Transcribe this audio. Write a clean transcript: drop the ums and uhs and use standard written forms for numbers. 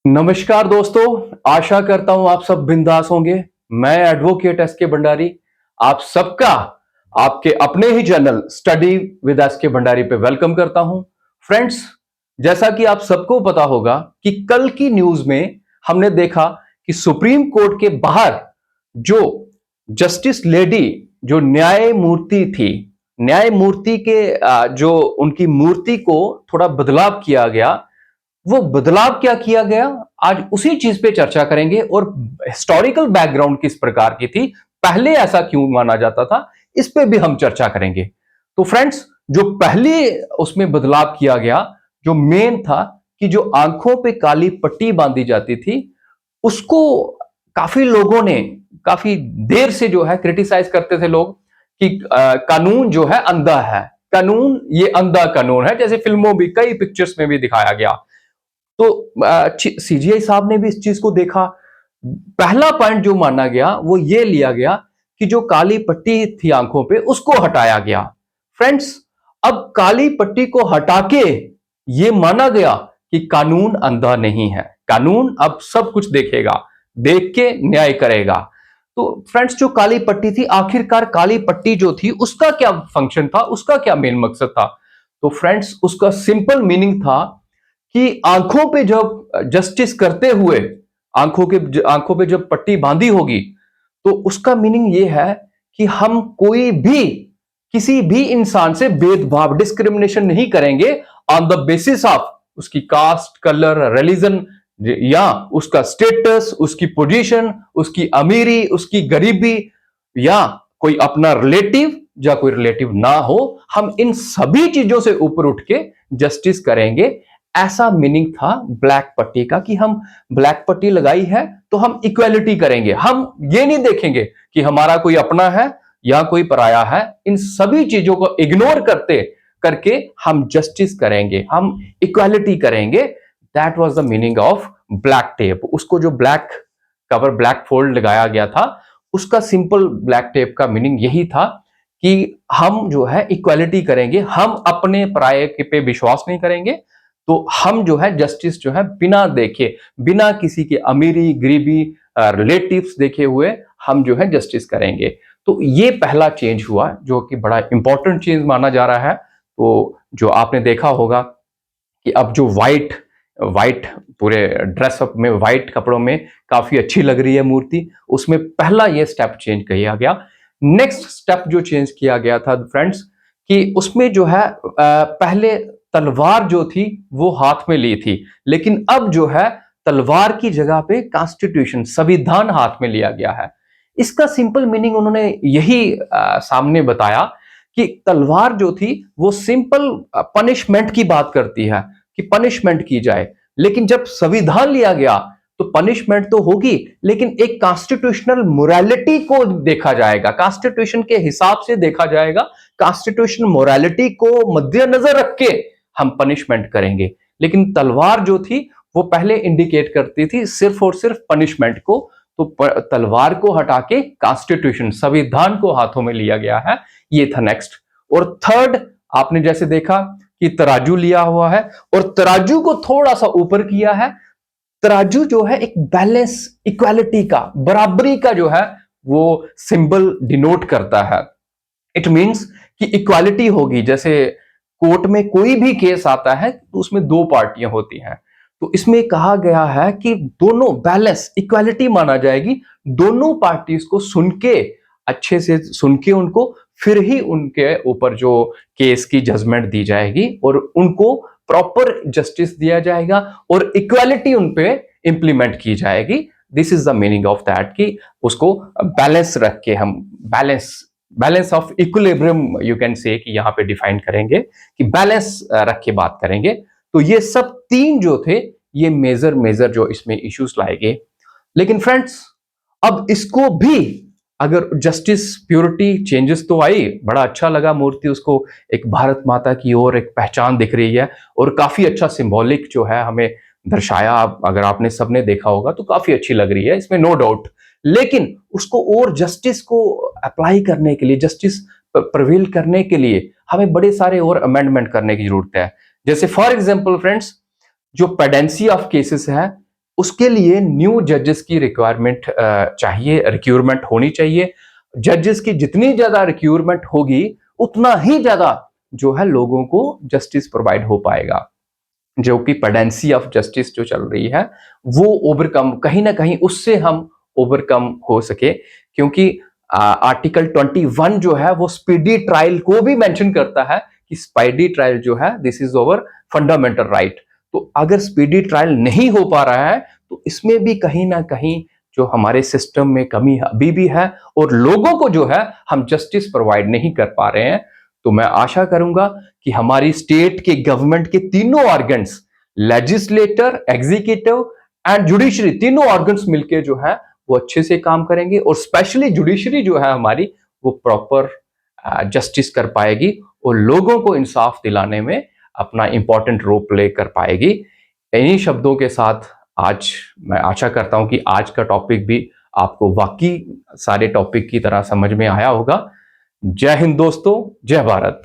नमस्कार दोस्तों, आशा करता हूं आप सब बिंदास होंगे। मैं एडवोकेट एस के भंडारी आप सबका आपके अपने ही चैनल स्टडी विद एस के भंडारी पे वेलकम करता हूं। फ्रेंड्स, जैसा कि आप सबको पता होगा कि कल की न्यूज में हमने देखा कि सुप्रीम कोर्ट के बाहर जो जस्टिस लेडी जो न्यायमूर्ति थी, न्यायमूर्ति के जो उनकी मूर्ति को थोड़ा बदलाव किया गया। वो बदलाव क्या किया गया, आज उसी चीज पे चर्चा करेंगे और हिस्टोरिकल बैकग्राउंड किस प्रकार की थी, पहले ऐसा क्यों माना जाता था, इस पे भी हम चर्चा करेंगे। तो फ्रेंड्स, जो पहले उसमें बदलाव किया गया, जो मेन था कि जो आंखों पे काली पट्टी बांधी जाती थी, उसको काफी लोगों ने काफी देर से जो है क्रिटिसाइज करते थे लोग कि कानून जो है अंधा है, कानून ये अंधा कानून है, जैसे फिल्मों भी कई पिक्चर्स में भी दिखाया गया। तो सीजीआई साहब ने भी इस चीज को देखा। पहला पॉइंट जो माना गया वो ये लिया गया कि जो काली पट्टी थी आंखों पे उसको हटाया गया। फ्रेंड्स, अब काली पट्टी को हटा के ये माना गया कि कानून अंधा नहीं है, कानून अब सब कुछ देखेगा, देख के न्याय करेगा। तो फ्रेंड्स, जो काली पट्टी थी, आखिरकार काली पट्टी जो थी उसका क्या फंक्शन था, उसका क्या मेन मकसद था? तो फ्रेंड्स, उसका सिंपल मीनिंग था कि आंखों पे जब जस्टिस करते हुए आंखों पे जब पट्टी बांधी होगी, तो उसका मीनिंग ये है कि हम कोई भी किसी भी इंसान से भेदभाव डिस्क्रिमिनेशन नहीं करेंगे ऑन द बेसिस ऑफ उसकी कास्ट, कलर, रिलीजन या उसका स्टेटस, उसकी पोजीशन, उसकी अमीरी, उसकी गरीबी या कोई अपना रिलेटिव या कोई रिलेटिव ना हो, हम इन सभी चीजों से ऊपर उठ के जस्टिस करेंगे। ऐसा मीनिंग था ब्लैक पट्टी का कि हम ब्लैक पट्टी लगाई है तो हम इक्वालिटी करेंगे, हम ये नहीं देखेंगे कि हमारा कोई अपना है या कोई पराया है। इन सभी चीजों को इग्नोर करते करके हम जस्टिस करेंगे, हम इक्वालिटी करेंगे। That was the meaning of black tape. उसको जो ब्लैक कवर, ब्लैक फोल्ड लगाया गया था, उसका सिंपल ब्लैक टेप का मीनिंग यही था कि हम जो है इक्वालिटी करेंगे, हम अपने पराये पे विश्वास नहीं करेंगे। तो हम जो है जस्टिस जो है बिना देखे, बिना किसी के अमीरी, गरीबी, रिलेटिव्स देखे हुए हम जो है जस्टिस करेंगे। तो ये पहला चेंज हुआ जो कि बड़ा इंपॉर्टेंट चेंज माना जा रहा है। तो जो आपने देखा होगा कि अब जो व्हाइट व्हाइट पूरे ड्रेसअप में, व्हाइट कपड़ों में काफी अच्छी लग रही है मूर्ति, उसमें पहला ये स्टेप चेंज किया गया। नेक्स्ट स्टेप जो चेंज किया गया था फ्रेंड्स, कि उसमें जो है पहले तलवार जो थी वो हाथ में ली थी, लेकिन अब जो है तलवार की जगह पे कॉन्स्टिट्यूशन, संविधान हाथ में लिया गया है। इसका सिंपल मीनिंग उन्होंने यही सामने बताया कि तलवार जो थी वो सिंपल पनिशमेंट की बात करती है कि पनिशमेंट की जाए, लेकिन जब संविधान लिया गया तो पनिशमेंट तो होगी, लेकिन एक कॉन्स्टिट्यूशनल मोरालिटी को देखा जाएगा, कॉन्स्टिट्यूशन के हिसाब से देखा जाएगा, कॉन्स्टिट्यूशन मोरालिटी को मद्देनजर रख के हम पनिशमेंट करेंगे। लेकिन तलवार जो थी वो पहले इंडिकेट करती थी सिर्फ और सिर्फ पनिशमेंट को, तो तलवार को हटा के कॉन्स्टिट्यूशन, संविधान को हाथों में लिया गया है। ये था नेक्स्ट। और थर्ड, आपने जैसे देखा कि तराजू लिया हुआ है और तराजू को थोड़ा सा ऊपर किया है। तराजू जो है एक बैलेंस, इक्वालिटी का, बराबरी का जो है वो सिंबल डिनोट करता है। इट मींस कि इक्वालिटी होगी। जैसे कोर्ट में कोई भी केस आता है तो उसमें दो पार्टियां होती हैं, तो इसमें कहा गया है कि दोनों बैलेंस, इक्वालिटी माना जाएगी। दोनों पार्टीज को सुन के, अच्छे से सुन के उनको, फिर ही उनके ऊपर जो केस की जजमेंट दी जाएगी और उनको प्रॉपर जस्टिस दिया जाएगा और इक्वालिटी उन पे इंप्लीमेंट की जाएगी। This is the meaning of that कि उसको बैलेंस रख के हम balance of equilibrium you can say कि यहां पे डिफाइन करेंगे कि बैलेंस रख के बात करेंगे। तो ये सब तीन जो थे, ये मेजर जो इसमें इश्यूज लाए गए। लेकिन फ्रेंड्स, अब इसको भी अगर जस्टिस, प्योरिटी, चेंजेस तो आई, बड़ा अच्छा लगा मूर्ति, उसको एक भारत माता की ओर एक पहचान दिख रही है और काफी अच्छा सिंबॉलिक जो है हमें दर्शाया। अगर आपने सबने देखा होगा तो काफी अच्छी लग रही है, इसमें नो डाउट। लेकिन उसको और जस्टिस को अप्लाई करने के लिए, जस्टिस प्रवेल करने के लिए हमें बड़े सारे और अमेंडमेंट करने की जरूरत है। जैसे फॉर एग्जांपल फ्रेंड्स, जो पेडेंसी ऑफ केसेस है, उसके लिए न्यू जजेस की रिक्वायरमेंट चाहिए, रिक्रूटमेंट होनी चाहिए। जजेस की जितनी ज्यादा रिक्रूटमेंट होगी उतना ही ज्यादा जो है लोगों को जस्टिस प्रोवाइड हो पाएगा। जो कि पेडेंसी ऑफ जस्टिस जो चल रही है वो ओवरकम, कहीं ना कहीं उससे हम ओवरकम हो सके, क्योंकि आर्टिकल 21 जो है वो स्पीडी ट्रायल को भी मेंशन करता है कि स्पीडी ट्रायल जो है this is over fundamental right. तो अगर स्पीडी ट्रायल नहीं हो पा रहा है तो इसमें भी कहीं ना कहीं जो हमारे सिस्टम में कमी अभी भी है और लोगों को जो है हम जस्टिस प्रोवाइड नहीं कर पा रहे हैं। तो मैं आशा करूंगा कि हमारी स्टेट के गवर्नमेंट के तीनों organs, legislator, executive and judiciary, तीनों ऑर्गन्स मिलकर जो है वो अच्छे से काम करेंगे और स्पेशली जुडिशरी जो है हमारी वो प्रॉपर जस्टिस कर पाएगी और लोगों को इंसाफ दिलाने में अपना इंपॉर्टेंट रोल प्ले कर पाएगी। इन्हीं शब्दों के साथ आज मैं आशा करता हूं कि आज का टॉपिक भी आपको वाकई सारे टॉपिक की तरह समझ में आया होगा। जय हिंद दोस्तों, जय भारत।